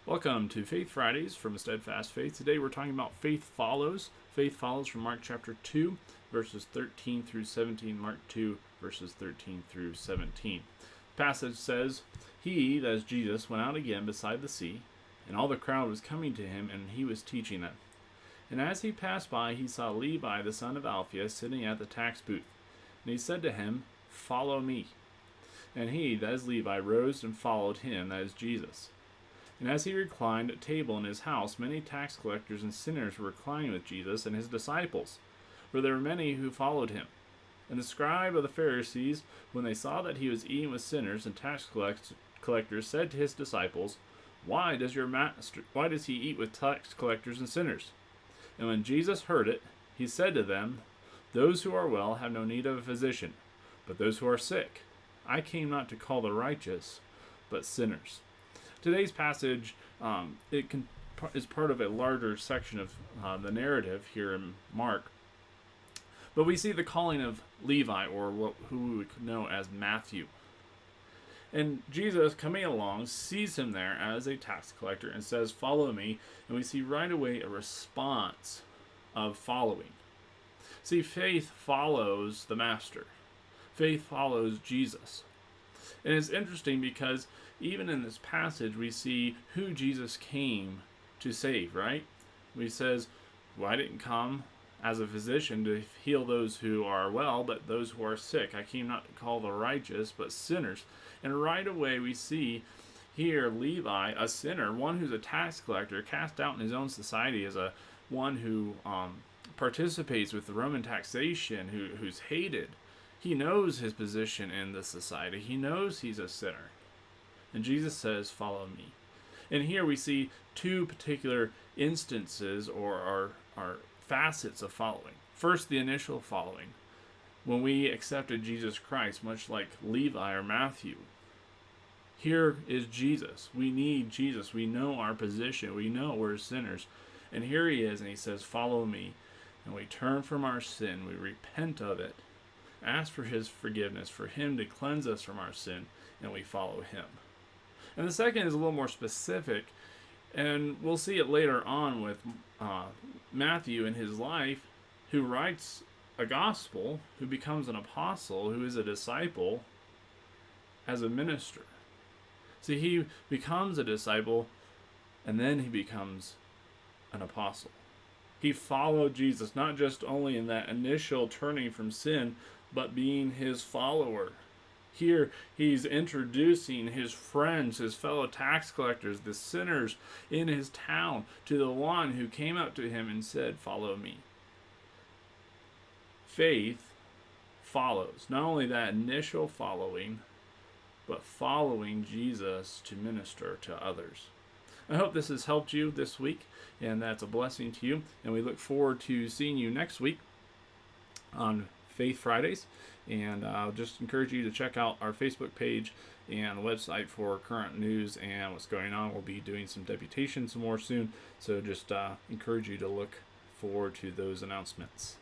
Welcome to Faith Fridays from a Steadfast Faith. Today we're talking about faith follows. Faith follows from Mark chapter 2, verses 13 through 17. Mark 2, verses 13 through 17. The passage says, He, that is Jesus, went out again beside the sea, and all the crowd was coming to him, and he was teaching them. And as he passed by, he saw Levi, the son of Alphaeus, sitting at the tax booth. And he said to him, Follow me. And he, that is Levi, rose and followed him, that is Jesus. And as he reclined at table in his house, many tax collectors and sinners were reclining with Jesus and his disciples, for there were many who followed him. And the scribe of the Pharisees, when they saw that he was eating with sinners and tax collectors, said to his disciples, Why does he eat with tax collectors and sinners? And when Jesus heard it, he said to them, Those who are well have no need of a physician, but those who are sick. I came not to call the righteous, but sinners. Today's passage is part of a larger section of the narrative here in Mark. But we see the calling of Levi, or who we would know as Matthew. And Jesus, coming along, sees him there as a tax collector and says, Follow me. And we see right away a response of following. See, faith follows the Master. Faith follows Jesus. And it's interesting because even in this passage, we see who Jesus came to save, right? He says, well, I didn't come as a physician to heal those who are well, but those who are sick. I came not to call the righteous, but sinners. And right away we see here Levi, a sinner, one who's a tax collector, cast out in his own society as one who participates with the Roman taxation, who's hated. He knows his position in the society. He knows he's a sinner. And Jesus says, Follow me. And here we see two particular instances or facets of following. First, the initial following. When we accepted Jesus Christ, much like Levi or Matthew. Here is Jesus. We need Jesus. We know our position. We know we're sinners. And here he is, and he says, Follow me. And we turn from our sin. We repent of it. Ask for his forgiveness, for him to cleanse us from our sin, and we follow him. And the second is a little more specific, and we'll see it later on with Matthew in his life, who writes a gospel, who becomes an apostle, who is a disciple, as a minister. See, he becomes a disciple, and then he becomes an apostle. He followed Jesus, not just only in that initial turning from sin, but being his follower. Here, he's introducing his friends, his fellow tax collectors, the sinners in his town, to the one who came up to him and said, Follow me. Faith follows. Not only that initial following, but following Jesus to minister to others. I hope this has helped you this week, and that's a blessing to you. And we look forward to seeing you next week on Faith Fridays. And I'll just encourage you to check out our Facebook page and the website for current news and what's going on. We'll be doing some deputations more soon, so just encourage you to look forward to those announcements.